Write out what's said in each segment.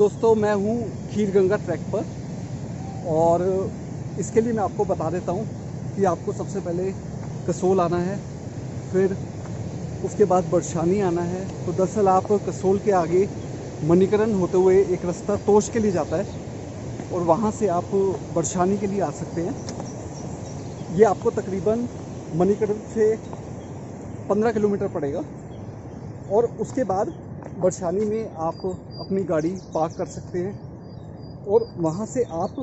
दोस्तों मैं हूँ खीर गंगा ट्रैक पर और इसके लिए मैं आपको बता देता हूँ कि आपको सबसे पहले कसोल आना है, फिर उसके बाद बरशानी आना है। तो दरअसल आप कसोल के आगे मणिकरण होते हुए एक रास्ता तोश के लिए जाता है और वहाँ से आप बरशानी के लिए आ सकते हैं। ये आपको तकरीबन मणिकरण से 15 किलोमीटर पड़ेगा और उसके बाद बरशानी में आप अपनी गाड़ी पार्क कर सकते हैं और वहाँ से आप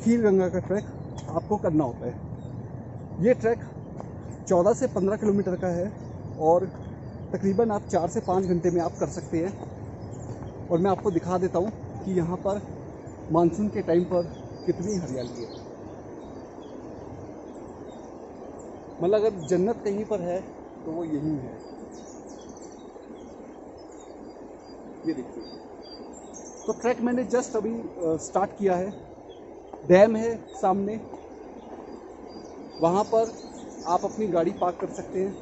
खीर गंगा का ट्रैक आपको करना होता है। ये ट्रैक 14 से 15 किलोमीटर का है और तकरीबन आप 4 से 5 घंटे में आप कर सकते हैं। और मैं आपको दिखा देता हूँ कि यहाँ पर मानसून के टाइम पर कितनी हरियाली है। मतलब अगर जन्नत कहीं पर है तो वो यहीं है। ये देखिए, तो ट्रैक मैंने जस्ट अभी स्टार्ट किया है। डैम है सामने, वहाँ पर आप अपनी गाड़ी पार्क कर सकते हैं।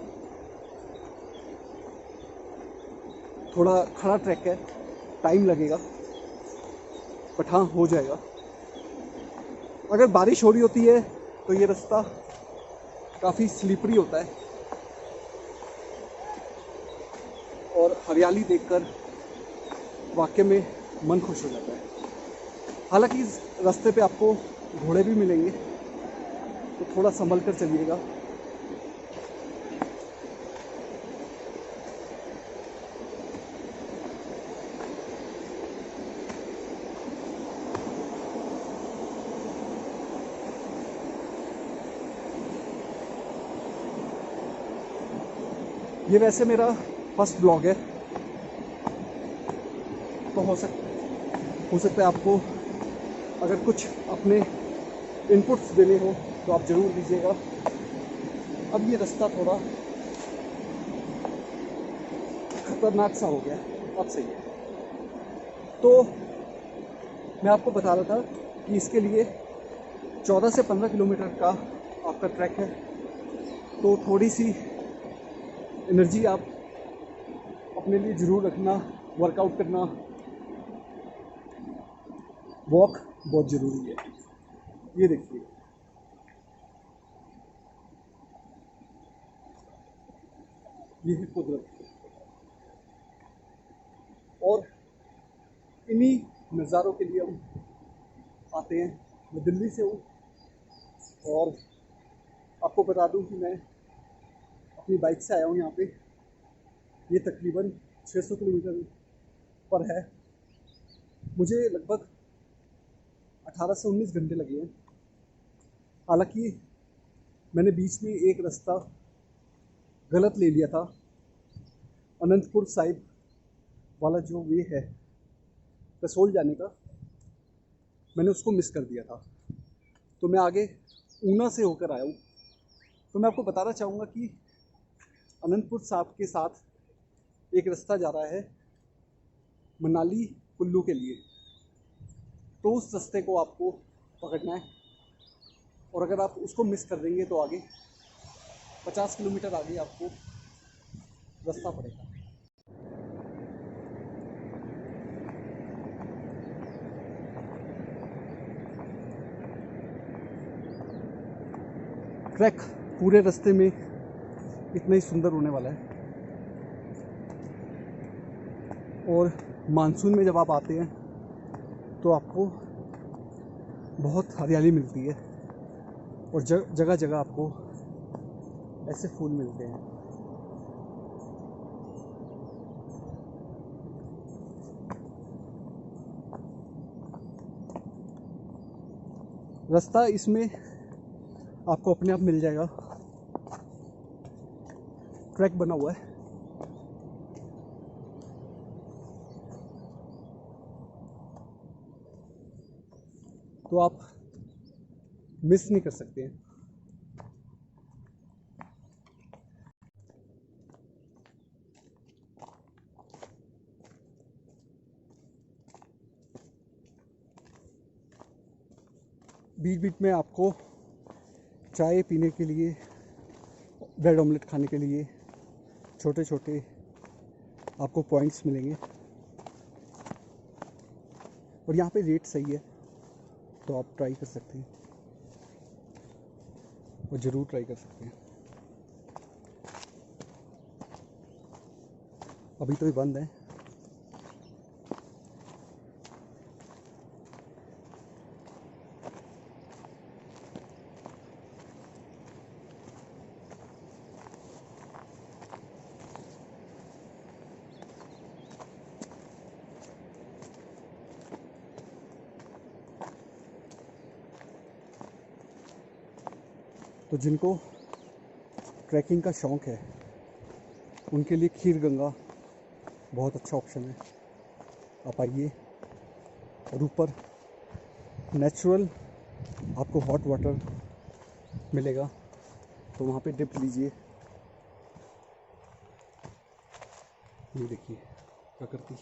थोड़ा खड़ा ट्रैक है, टाइम लगेगा, बट हाँ हो जाएगा। अगर बारिश हो रही होती है तो ये रास्ता काफ़ी स्लिपरी होता है और हरियाली देखकर वाकई में मन खुश हो जाता है। हालांकि इस रास्ते पे आपको घोड़े भी मिलेंगे, तो थोड़ा संभल कर चलिएगा। ये वैसे मेरा फर्स्ट ब्लॉग है, तो हो सकता है आपको अगर कुछ अपने इनपुट्स देने हो तो आप ज़रूर दीजिएगा। अब ये रास्ता थोड़ा खतरनाक सा हो गया, अब सही है। तो मैं आपको बता रहा था कि इसके लिए 14 से 15 किलोमीटर का आपका ट्रैक है, तो थोड़ी सी एनर्जी आप अपने लिए ज़रूर रखना। वर्कआउट करना, वॉक बहुत ज़रूरी है। ये देखिए, ये है कुदरत और इन्हीं नज़ारों के लिए हम आते हैं। मैं दिल्ली से हूँ और आपको बता दूं कि मैं अपनी बाइक से आया हूँ यहाँ पे। ये तकरीबन 600 किलोमीटर पर है। मुझे लगभग 18 से 19 घंटे लगे हैं। हालांकि मैंने बीच में एक रास्ता गलत ले लिया था। अनंतपुर साहिब वाला जो वे है कसोल जाने का, मैंने उसको मिस कर दिया था, तो मैं आगे ऊना से होकर आया हूँ। तो मैं आपको बताना चाहूँगा कि अनंतपुर साहिब के साथ एक रास्ता जा रहा है मनाली कुल्लू के लिए, तो उस रास्ते को आपको पकड़ना है। और अगर आप उसको मिस कर देंगे तो आगे 50 किलोमीटर आगे आपको रास्ता पड़ेगा। ट्रैक पूरे रास्ते में इतना ही सुंदर होने वाला है और मानसून में जब आप आते हैं तो आपको बहुत हरियाली मिलती है और जगह जगह आपको ऐसे फूल मिलते हैं। रास्ता इसमें आपको अपने आप मिल जाएगा, ट्रैक बना हुआ है। तो आप मिस नहीं कर सकते हैं। बीच बीच में आपको चाय पीने के लिए, ब्रेड ऑमलेट खाने के लिए छोटे छोटे आपको पॉइंट्स मिलेंगे। और यहाँ पे रेट सही है, तो आप ट्राई कर सकते हैं और ज़रूर ट्राई कर सकते हैं। अभी तो ये बंद है। तो जिनको ट्रैकिंग का शौक़ है उनके लिए खीर गंगा बहुत अच्छा ऑप्शन है। आप आइए और ऊपर नेचुरल आपको हॉट वाटर मिलेगा, तो वहाँ पे डिप लीजिए। ये देखिए प्रकृति।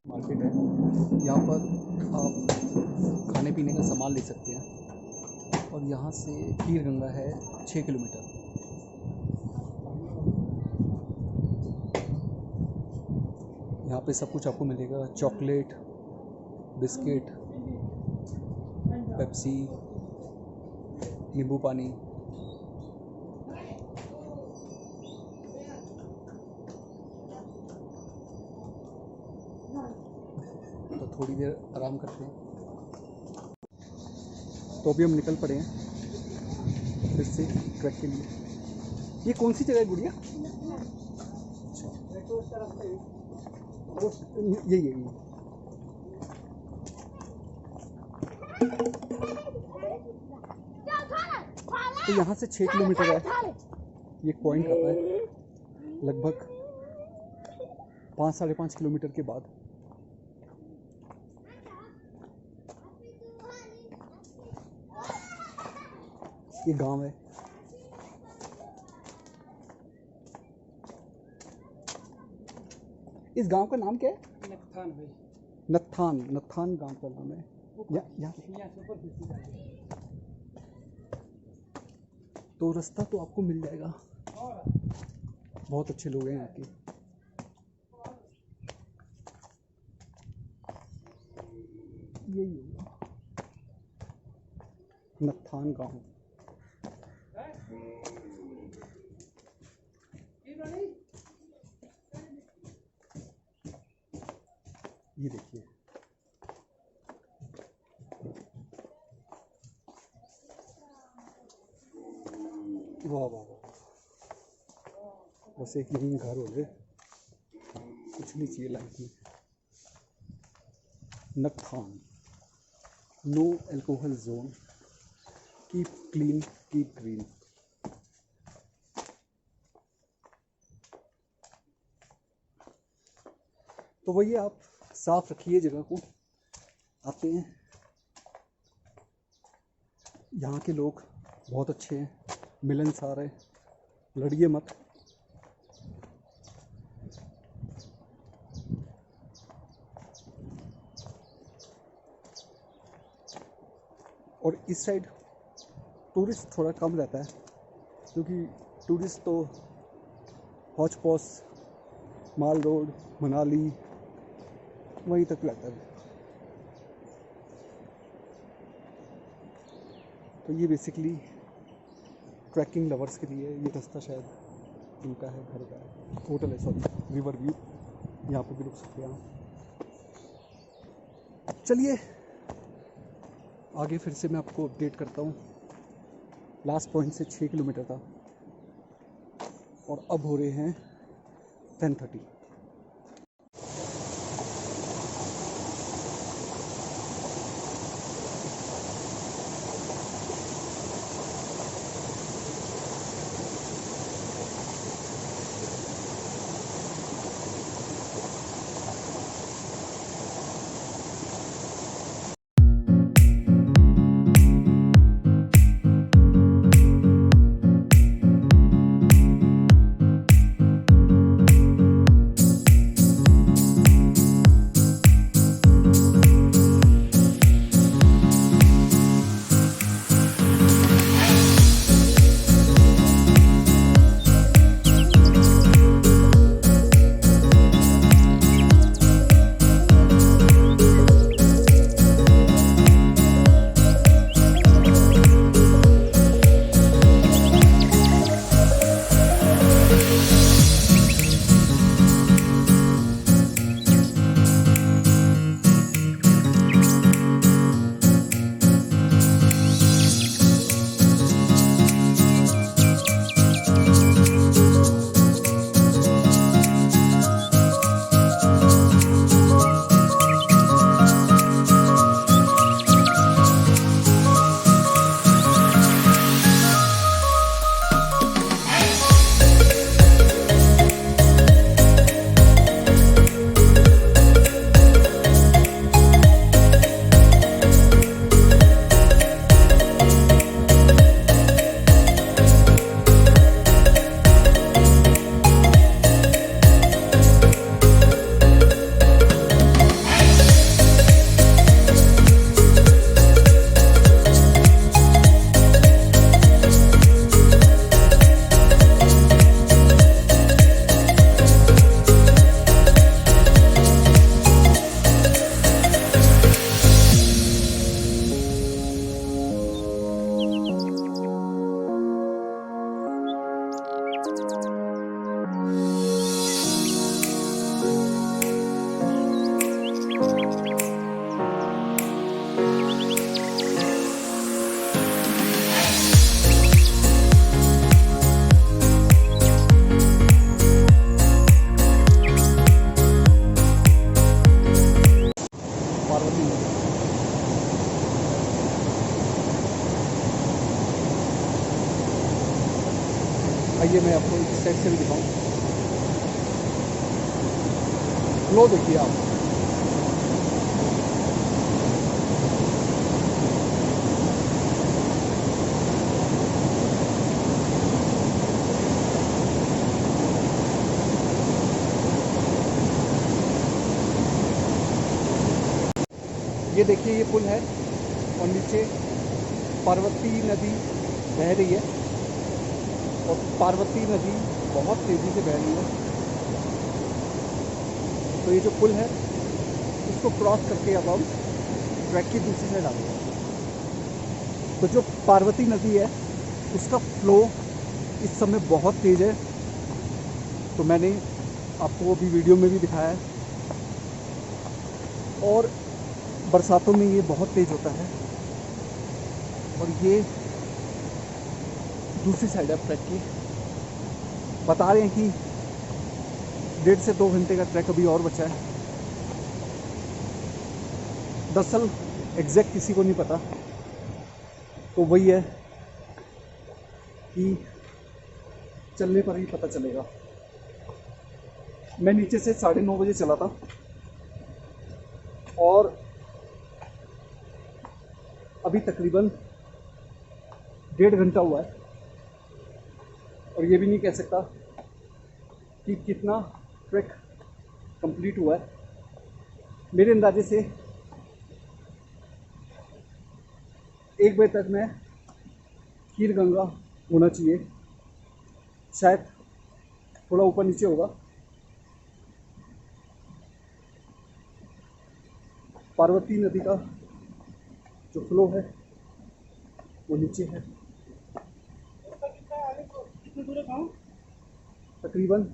मार्केट है, यहाँ पर आप खाने पीने का सामान ले सकते हैं। और यहाँ से खीर गंगा है 6 किलोमीटर। यहाँ पे सब कुछ आपको मिलेगा, चॉकलेट, बिस्किट, पेप्सी, नींबू पानी। तो थोड़ी देर आराम करते हैं। तो अभी हम निकल पड़े हैं फिर से ट्रैक के लिए। ये कौन सी जगह है गुड़िया? यही है। तो यहाँ से 6 किलोमीटर है। ये पॉइंट आता है लगभग 5-5.5 किलोमीटर के बाद। ये गांव है। इस गांव का नाम क्या है? नत्थान भाई। नत्थान गांव का नाम है। तो रास्ता तो आपको मिल जाएगा, बहुत अच्छे लोग हैं यहाँ के। यही होगा नत्थान गांव। ये देखिए, वाह वाह वाह। बस एक यहीं घर हो गए, कुछ नहीं चाहिए लाइफ में। नत्थान, no alcohol zone, keep clean keep green. तो वही, आप साफ रखिए जगह को। आते हैं, यहाँ के लोग बहुत अच्छे हैं, मिलनसार है, लड़िए मत। और इस साइड टूरिस्ट थोड़ा कम रहता है, क्योंकि टूरिस्ट तो हौच पौच, माल रोड, मनाली वहीं तक रहता है। तो ये बेसिकली ट्रैकिंग लवर्स के लिए ये रास्ता शायद इनका है, घर का है, होटल है, सॉरी, रिवर व्यू। यहाँ पे भी रुक सकते हैं आप। चलिए आगे फिर से मैं आपको अपडेट करता हूँ। लास्ट पॉइंट से 6 किलोमीटर था और अब हो रहे हैं 10:30। आइए मैं आपको इस साइड से भी दिखाऊँ। फ्लो देखिए आप। ये देखिए ये पुल है और नीचे पार्वती नदी बह रही है और पार्वती नदी बहुत तेज़ी से बह रही है। तो ये जो पुल है इसको क्रॉस करके अब हम ट्रैक की दूसरी साइड आ गए। तो जो पार्वती नदी है उसका फ्लो इस समय बहुत तेज़ है। तो मैंने आपको अभी वीडियो में भी दिखाया है और बरसातों में ये बहुत तेज़ होता है। और ये दूसरी साइड है ट्रैक की। बता रहे हैं कि 1.5 से 2 घंटे का ट्रैक अभी और बचा है। दरअसल एग्जैक्ट किसी को नहीं पता, तो वही है कि चलने पर ही पता चलेगा। मैं नीचे से 9:30 बजे चला था और अभी तकरीबन 1.5 घंटा हुआ है और ये भी नहीं कह सकता कि कितना ट्रैक कंप्लीट हुआ है। मेरे अंदाजे से 1 बजे तक मैं खीर गंगा होना चाहिए, शायद थोड़ा ऊपर नीचे होगा। पार्वती नदी का जो फ्लो है वो नीचे है। कितनी दूर है गाँव? तकरीबन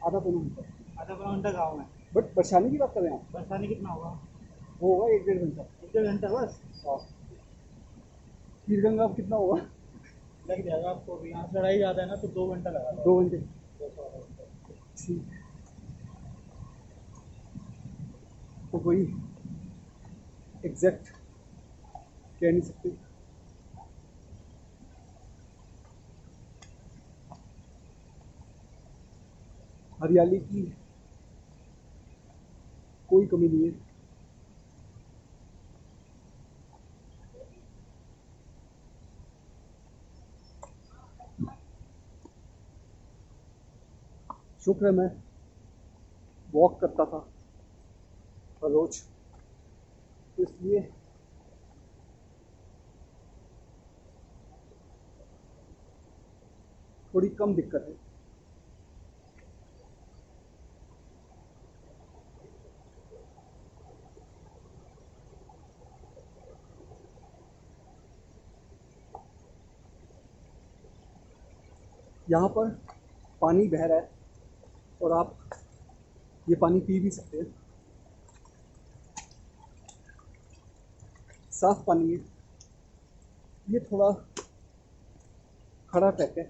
आधा पौना घंटा। आधा पौना घंटा गाँव में। बट परेशानी की बात कर रहे हैं आप, बरसाने कितना होगा? वो होगा 1-1.5 घंटा। 1-1.5 घंटा बस? हाँ, खीर गंगा अब कितना होगा? लग जाएगा आपको भी। यहाँ से चढ़ाई ज़्यादा है ना तो 2 घंटा लगा लो। 2 घंटे। 200। ठीक। तो कोई एग्जैक्ट कह नहीं सकते। हरियाली की कोई कमी नहीं है। शुक्र है मैं वॉक करता था हर रोज, तो इसलिए थोड़ी कम दिक्कत है। यहाँ पर पानी बह रहा है और आप ये पानी पी भी सकते हैं। साफ पानी है। ये थोड़ा खड़ा ट्रैक है,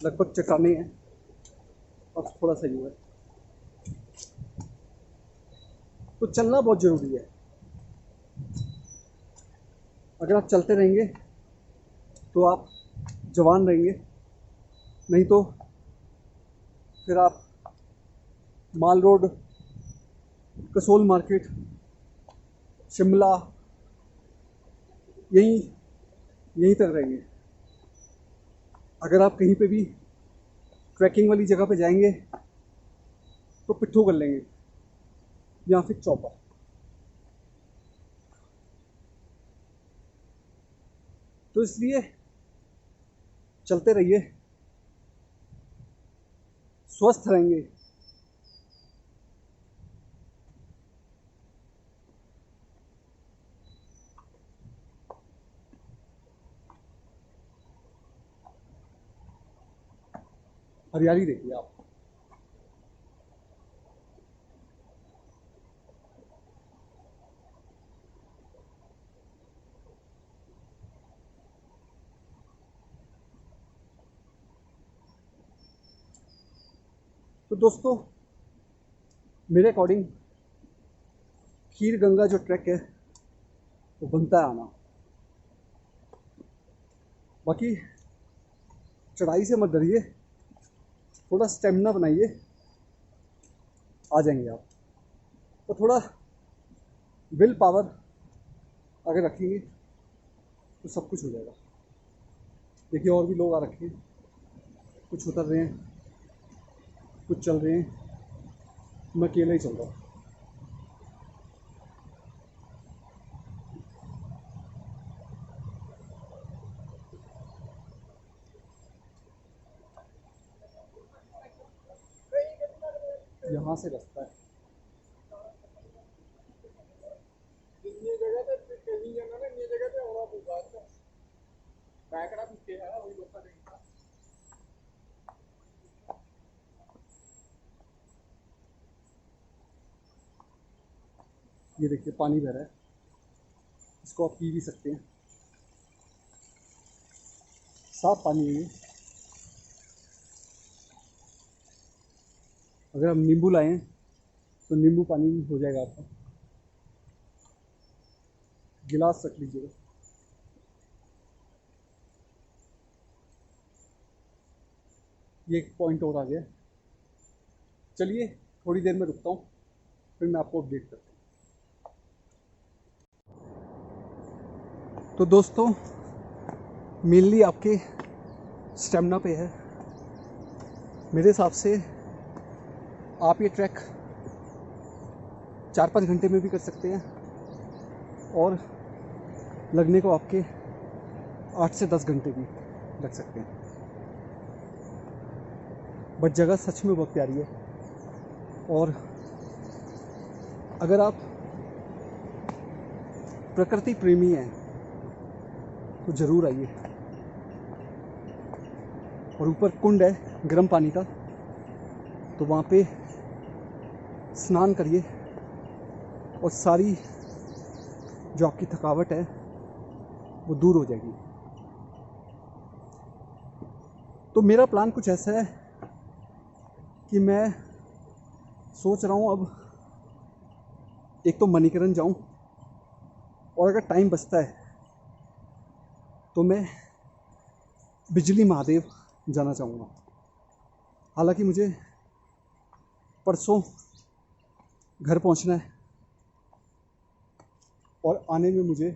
लगभग चट्टाने हैं और थोड़ा सही हुआ है। तो चलना बहुत ज़रूरी है। अगर आप चलते रहेंगे तो आप जवान रहेंगे, नहीं तो फिर आप माल रोड, कसोल मार्केट, शिमला यहीं यहीं तक रहेंगे। अगर आप कहीं पे भी ट्रैकिंग वाली जगह पे जाएंगे तो पिट्ठू कर लेंगे या फिर चौपा। तो इसलिए चलते रहिए, स्वस्थ रहेंगे। हरियाली देखिए आप। तो दोस्तों, मेरे अकॉर्डिंग खीर गंगा जो ट्रैक है तो बनता है आना। बाकी चढ़ाई से मत डरिए, थोड़ा स्टेमिना बनाइए, आ जाएंगे आप। तो थोड़ा विल पावर अगर रखेंगे तो सब कुछ हो जाएगा। देखिए और भी लोग आ रखे हैं, कुछ उतर रहे हैं, कुछ चल रहे हैं, मैं अकेला ही चल रहा हूँ। यहाँ से रास्ता है। ये देखिए पानी बह रहा है, इसको आप पी भी सकते हैं, साफ पानी है ये। अगर हम नींबू लाएं तो नींबू पानी भी हो जाएगा आपका। गिलास रख लीजिएगा। ये एक पॉइंट और आ गया। चलिए थोड़ी देर में रुकता हूँ, फिर मैं आपको अपडेट करता हूँ। तो दोस्तों मेनली आपके स्टेमिना पे है। मेरे हिसाब से आप ये ट्रैक 4-5 घंटे में भी कर सकते हैं और लगने को आपके 8 से 10 घंटे भी लग सकते हैं। बट जगह सच में बहुत प्यारी है, और अगर आप प्रकृति प्रेमी हैं तो ज़रूर आइए। और ऊपर कुंड है गर्म पानी का, तो वहाँ पे स्नान करिए और सारी जो आपकी थकावट है वो दूर हो जाएगी। तो मेरा प्लान कुछ ऐसा है कि मैं सोच रहा हूँ अब एक तो मणिकरण जाऊँ, और अगर टाइम बचता है तो मैं बिजली महादेव जाना चाहूँगा। हालांकि मुझे परसों घर पहुँचना है और आने में मुझे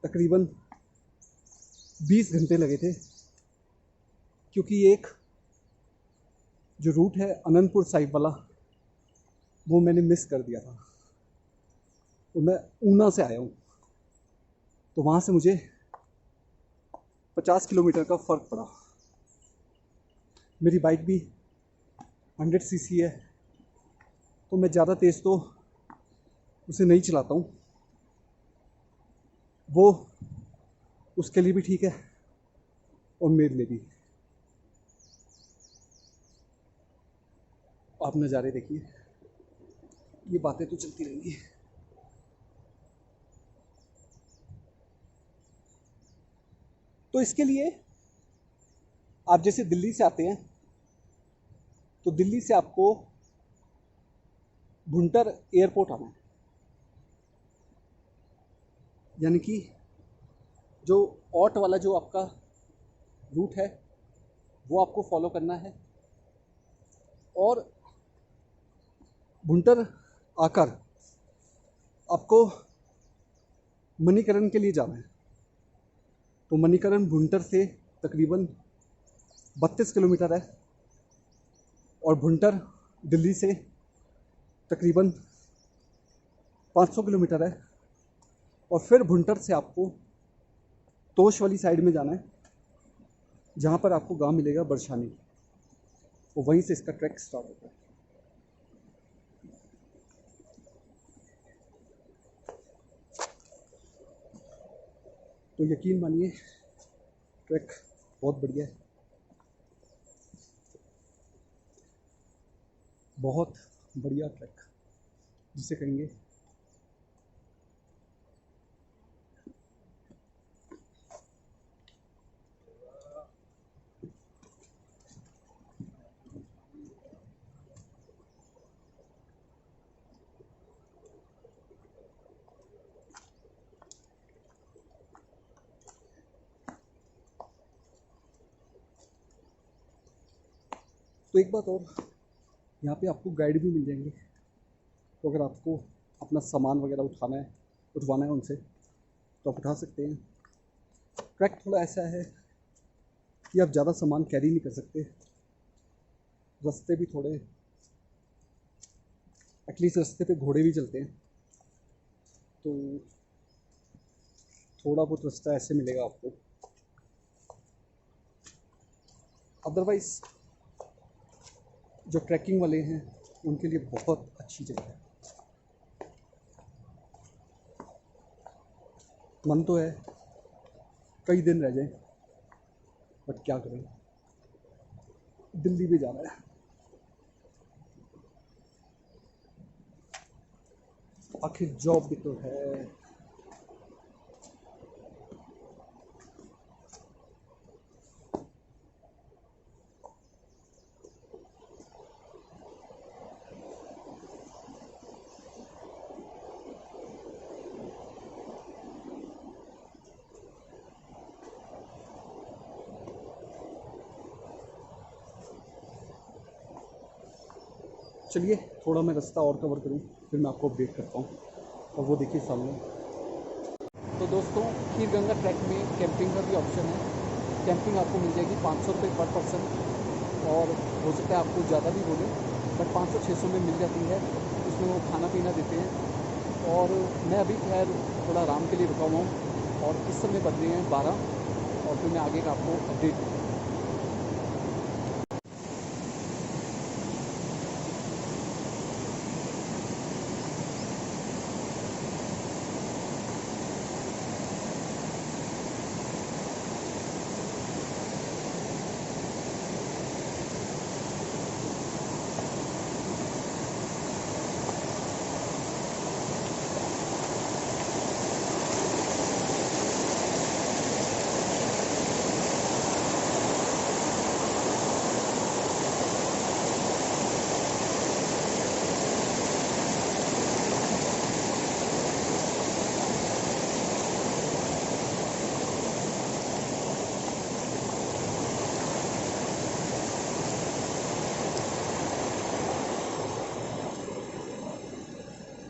तकरीबन 20 घंटे लगे थे, क्योंकि एक जो रूट है अनंतपुर साहिब वाला वो मैंने मिस कर दिया था। तो मैं ऊना से आया हूँ, तो वहाँ से मुझे 50 किलोमीटर का फ़र्क पड़ा। मेरी बाइक भी 100 सीसी है, तो मैं ज़्यादा तेज़ तो उसे नहीं चलाता हूँ। वो उसके लिए भी ठीक है और मेरे लिए भी। आप नज़ारे देखिए, ये बातें तो चलती रहेंगी। तो इसके लिए आप जैसे दिल्ली से आते हैं तो दिल्ली से आपको भुंटर एयरपोर्ट आना है, यानी कि जो ऑट वाला जो आपका रूट है वो आपको फॉलो करना है, और भुंटर आकर आपको मणिकरण के लिए जाना है। तो मणिकरण भुंटर से तकरीबन 32 किलोमीटर है, और भुंटर दिल्ली से तकरीबन 500 किलोमीटर है। और फिर भुंटर से आपको तोश वाली साइड में जाना है, जहाँ पर आपको गांव मिलेगा बरछानी, तो वहीं से इसका ट्रैक स्टार्ट होता है। तो यकीन मानिए ट्रैक बहुत बढ़िया है, बहुत बढ़िया ट्रैक जिसे कहेंगे। तो एक बात और, यहाँ पे आपको गाइड भी मिल जाएंगे, तो अगर आपको अपना सामान वगैरह उठवाना है उनसे, तो आप उठा सकते हैं। ट्रैक थोड़ा ऐसा है कि आप ज़्यादा सामान कैरी नहीं कर सकते, रास्ते भी थोड़े, एटलीस्ट रास्ते पे घोड़े भी चलते हैं, तो थोड़ा बहुत रास्ता ऐसे मिलेगा आपको। अदरवाइज़ जो ट्रैकिंग वाले हैं उनके लिए बहुत अच्छी जगह है। मन तो है कई दिन रह जाएं, बट क्या करें, दिल्ली भी जाना है। आखिर जॉब भी तो है। चलिए थोड़ा मैं रास्ता और कवर करूं, फिर मैं आपको अपडेट करता हूं। और वो देखिए सामने। तो दोस्तों, खीर गंगा ट्रैक में कैंपिंग का भी ऑप्शन है। कैंपिंग आपको मिल जाएगी 500 रुपये पर पर्सन, और हो सकता है आपको ज़्यादा भी बोले, बट 500-600 में मिल जाती है। उसमें वो खाना पीना देते हैं। और मैं अभी खैर थोड़ा आराम के लिए रुका हुआ हूँ, और इस समय बज रहे हैं 12, और फिर मैं आगे का आपको अपडेट दूँगा।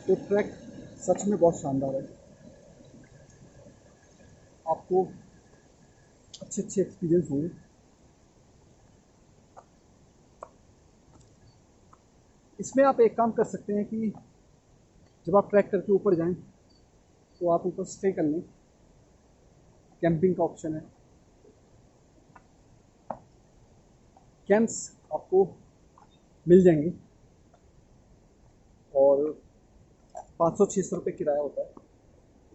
तो ट्रैक सच में बहुत शानदार है। आपको अच्छे अच्छे एक्सपीरियंस होंगे। इसमें आप एक काम कर सकते हैं कि जब आप ट्रैक करके ऊपर जाएं, तो आप ऊपर स्टे कर लें। कैंपिंग का ऑप्शन है। कैंप्स आपको मिल जाएंगे, और 500-600 रुपये किराया होता है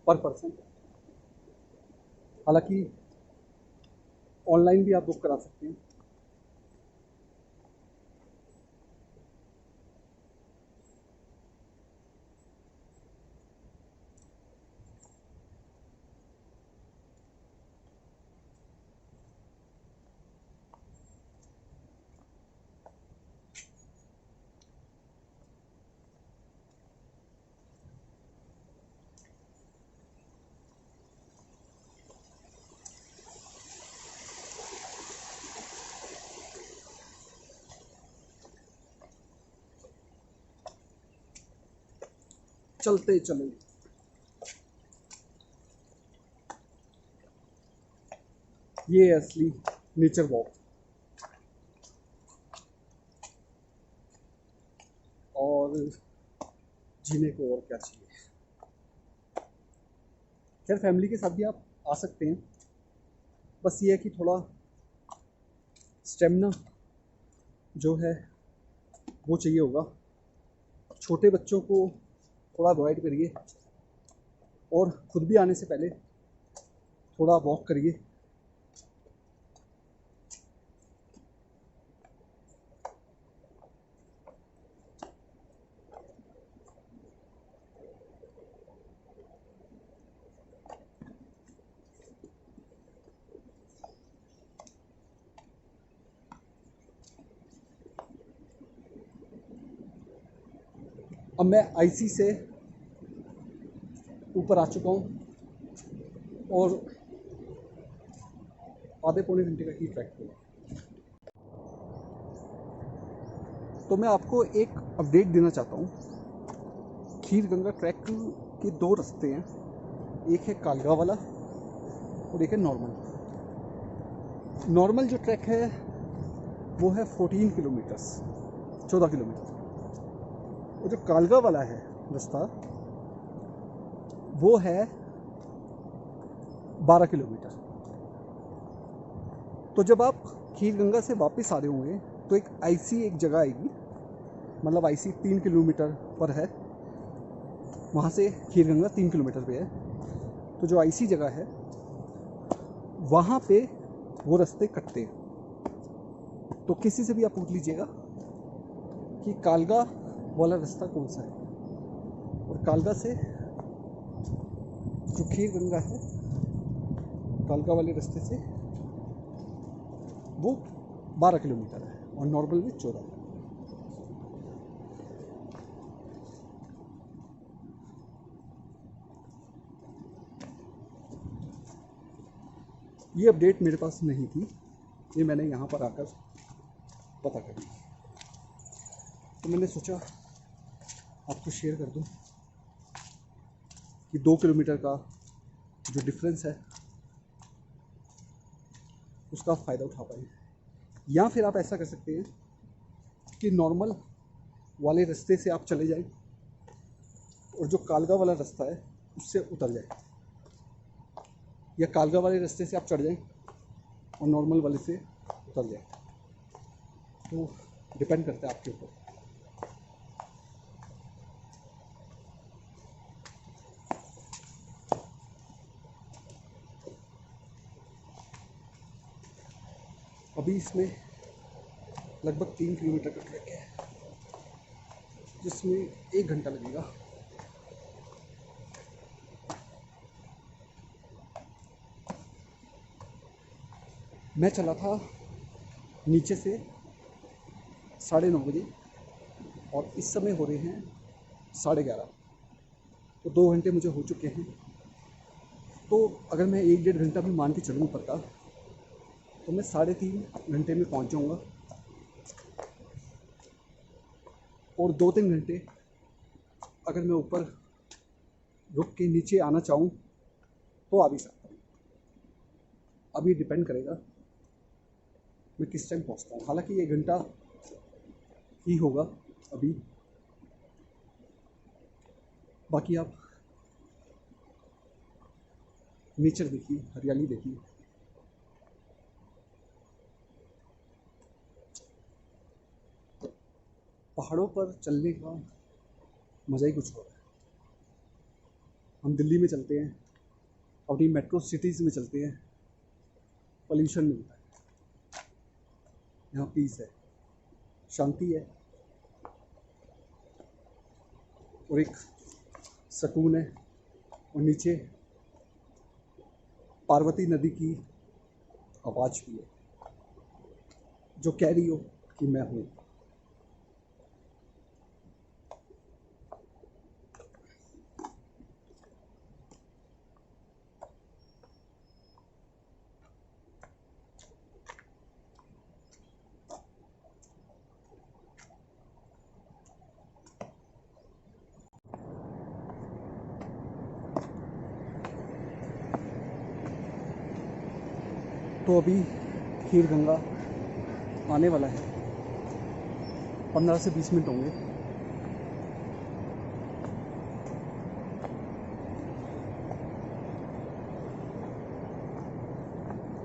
पर पर्सन। हालांकि ऑनलाइन भी आप बुक करा सकते हैं। चलते चले, ये है असली नेचर वॉक। और जीने को और क्या चाहिए। खैर फैमिली के साथ भी आप आ सकते हैं, बस ये है कि थोड़ा स्टेमिना जो है वो चाहिए होगा। छोटे बच्चों को थोड़ा अवॉइड करिए, और खुद भी आने से पहले थोड़ा वॉक करिए। अब मैं आईसी से ऊपर आ चुका हूँ, और आधे पौने घंटे का ही ट्रैक हुआ। तो मैं आपको एक अपडेट देना चाहता हूँ। खीर गंगा ट्रैक के दो रास्ते हैं, एक है कालगा वाला और एक है नॉर्मल। नॉर्मल जो ट्रैक है वो है 14 किलोमीटर्स, 14 किलोमीटर। और जो कालगा वाला है रास्ता वो है 12 किलोमीटर। तो जब आप खीर गंगा से वापस आ रहे होंगे तो एक आईसी एक जगह आएगी, मतलब आईसी 3 किलोमीटर पर है, वहाँ से खीर गंगा 3 किलोमीटर पे है। तो जो आईसी जगह है वहाँ पे वो रास्ते कटते हैं। तो किसी से भी आप पूछ लीजिएगा कि कालगा वाला रास्ता कौन सा है, और कालगा से जो खीर गंगा है कालगा वाले रास्ते से वो 12 किलोमीटर है और नॉर्मल में 14। ये अपडेट मेरे पास नहीं थी, ये मैंने यहाँ पर आकर पता करी। तो मैंने सोचा आपको शेयर कर दूँ कि 2 किलोमीटर का जो डिफरेंस है उसका आप फ़ायदा उठा पाएँ। या फिर आप ऐसा कर सकते हैं कि नॉर्मल वाले रास्ते से आप चले जाएं और जो कालगा वाला रास्ता है उससे उतर जाएं, या कालगा वाले रास्ते से आप चढ़ जाएं और नॉर्मल वाले से उतर जाएं। तो डिपेंड करता है आपके ऊपर। अभी इसमें लगभग 3 किलोमीटर का ट्रैक है जिसमें 1 घंटा लगेगा। मैं चला था नीचे से 9:30 बजे और इस समय हो रहे हैं 11:30, तो 2 घंटे मुझे हो चुके हैं। तो अगर मैं 1-1.5 घंटा भी मान के चलूँ ऊपर का तो मैं 3.5 घंटे में पहुंच जाऊंगा, और 2-3 घंटे अगर मैं ऊपर रुक के नीचे आना चाहूँ तो आ भी सकता हूँ। अब ये डिपेंड करेगा मैं किस टाइम पहुँचता हूँ। हालांकि 1 घंटा ही होगा अभी। बाकी आप नेचर देखिए, हरियाली देखिए। पहाड़ों पर चलने का मज़ा ही कुछ और है। हम दिल्ली में चलते हैं, अपनी मेट्रो सिटीज़ में चलते हैं, पोल्यूशन मिलता है। यहाँ पीस है, शांति है और एक सुकून है। और नीचे पार्वती नदी की आवाज़ भी है जो कह रही हो कि मैं हूँ। तो अभी खीर गंगा आने वाला है, 15 से 20 मिनट होंगे।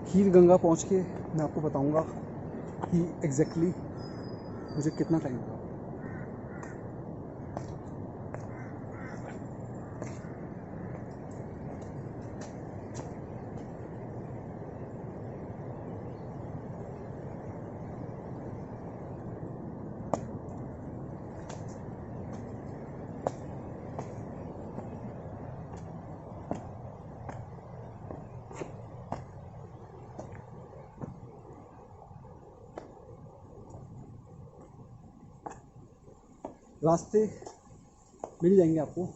खीर गंगा पहुंच के मैं आपको बताऊंगा कि एग्जैक्टली मुझे कितना टाइम लगा। रास्ते मिल जाएंगे आपको,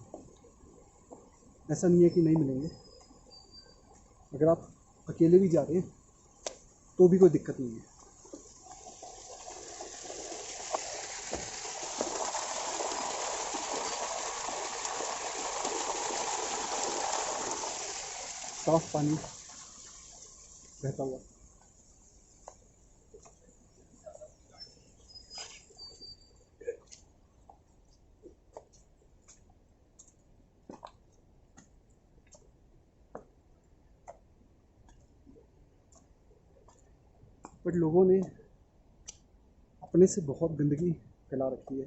ऐसा नहीं है कि नहीं मिलेंगे। अगर आप अकेले भी जा रहे हैं तो भी कोई दिक्कत नहीं है। साफ पानी बहता हुआ। बट लोगों ने अपने से बहुत गंदगी फैला रखी है।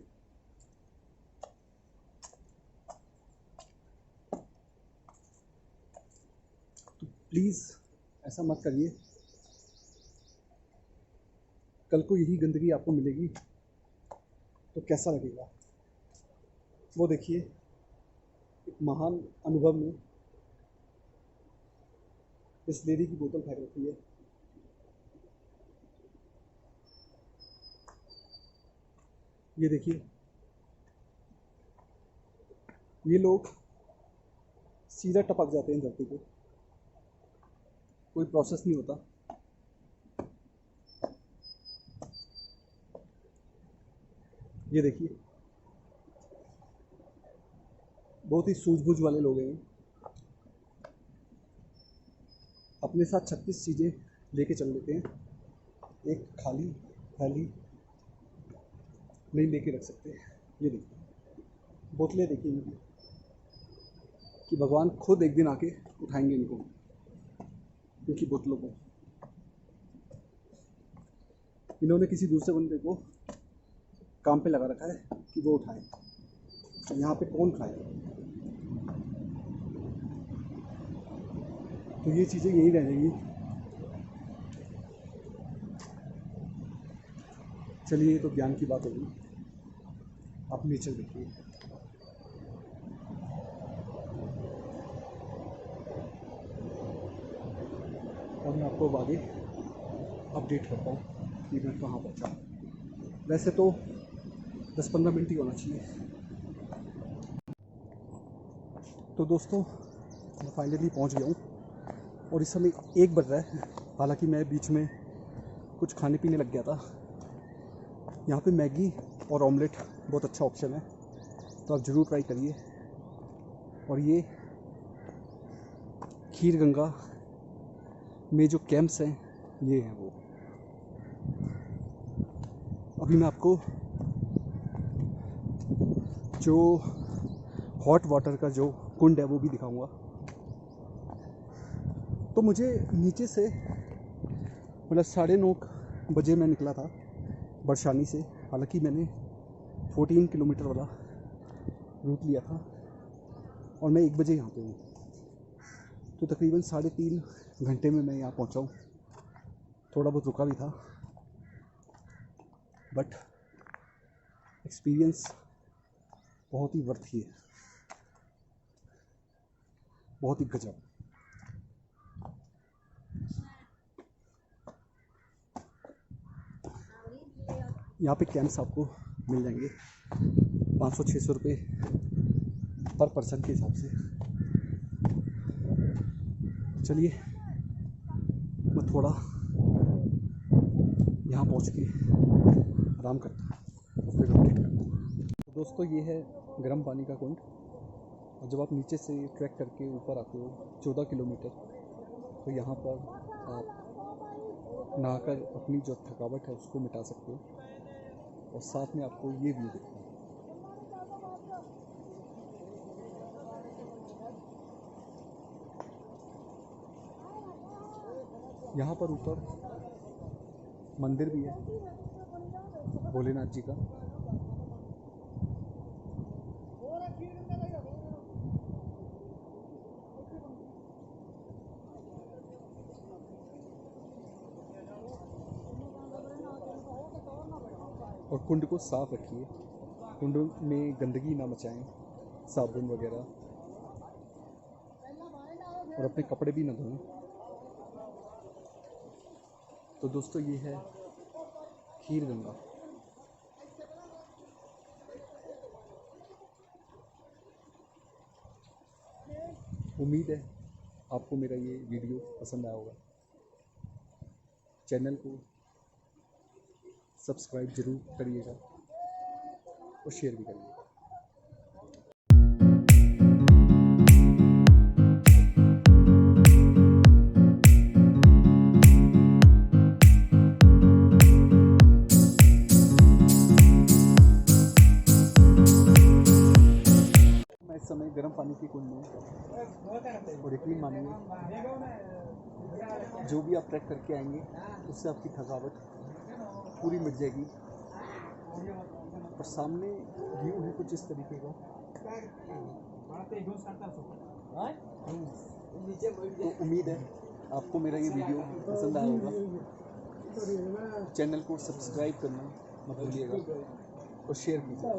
तो प्लीज़ ऐसा मत करिए। कल को यही गंदगी आपको मिलेगी तो कैसा लगेगा? वो देखिए, एक महान अनुभव में बिसलेरी की बोतल फेंक रखी है। ये देखिए, ये लोग सीधा टपक जाते हैं धरती पे, कोई प्रोसेस नहीं होता। ये देखिए, बहुत ही सूझबूझ वाले लोग हैं। अपने साथ 36 चीज़ें लेके चल लेते हैं, एक खाली थैली नहीं लेके रख सकते। ये देखिए, बोतलें देखिए इनकी, कि भगवान खुद एक दिन आके उठाएंगे इनको, इनकी बोतलों को। इन्होंने किसी दूसरे बंदे को काम पे लगा रखा है कि वो उठाए। यहाँ पे कौन खाए? तो ये चीज़ें यही रह जाएंगी। चलिए, ये तो ज्ञान की बात होगी। आप नेचर देखिए, और मैं आपको आगे अपडेट करता हूँ कि मैं कहाँ पहुँचा। वैसे तो 10-15 मिनट ही होना चाहिए। तो दोस्तों, मैं फाइनली पहुँच गया हूँ और इस समय 1 बज रहा है। हालांकि मैं बीच में कुछ खाने पीने लग गया था। यहाँ पे मैगी और ऑमलेट बहुत अच्छा ऑप्शन है, तो आप ज़रूर ट्राई करिए। और ये खीर गंगा में जो कैंप्स हैं, ये हैं वो। अभी मैं आपको जो हॉट वाटर का जो कुंड है वो भी दिखाऊंगा। तो मुझे नीचे से मतलब 9:30 बजे मैं निकला था बरशानी से। हालांकि मैंने 14 किलोमीटर वाला रूट लिया था और मैं 1 बजे यहाँ पे हूँ, तो तकरीबन 3.5 घंटे में मैं यहाँ पहुँचा हूँ। थोड़ा बहुत रुका भी था, बट एक्सपीरियंस बहुत ही वर्थ ही है, बहुत ही गजब। यहाँ पे कैंप्स आपको मिल जाएंगे 500-600 रुपये पर पर्सन के हिसाब से। चलिए, मैं थोड़ा यहाँ पहुँच के आराम करता हूँ, फिर अपडेट करता हूँ। तो दोस्तों, ये है गर्म पानी का कुंड। और जब आप नीचे से ट्रैक करके ऊपर आते हो 14 किलोमीटर, तो यहाँ पर आप नहाकर अपनी जो थकावट है उसको मिटा सकते हो, और साथ में आपको ये व्यू दिखता है। यहाँ पर ऊपर मंदिर भी है भोलेनाथ जी का। और कुंड को साफ रखिए, कुंड में गंदगी ना मचाएं, साबुन वगैरह, और अपने कपड़े भी ना धोएं। तो दोस्तों, ये है खीर गंगा। उम्मीद है आपको मेरा ये वीडियो पसंद आया होगा। चैनल को सब्सक्राइब ज़रूर करिएगा और शेयर भी करिएगा। और यकीन मानिए जो भी आप ट्रैक करके आएंगे उससे आपकी थकावट पूरी मिट जाएगी। और सामने व्यू है कुछ इस तरीके का। तो उम्मीद है आपको मेरा ये वीडियो पसंद आया होगा। चैनल को सब्सक्राइब करना मत भूलिएगा और शेयर कीजिए।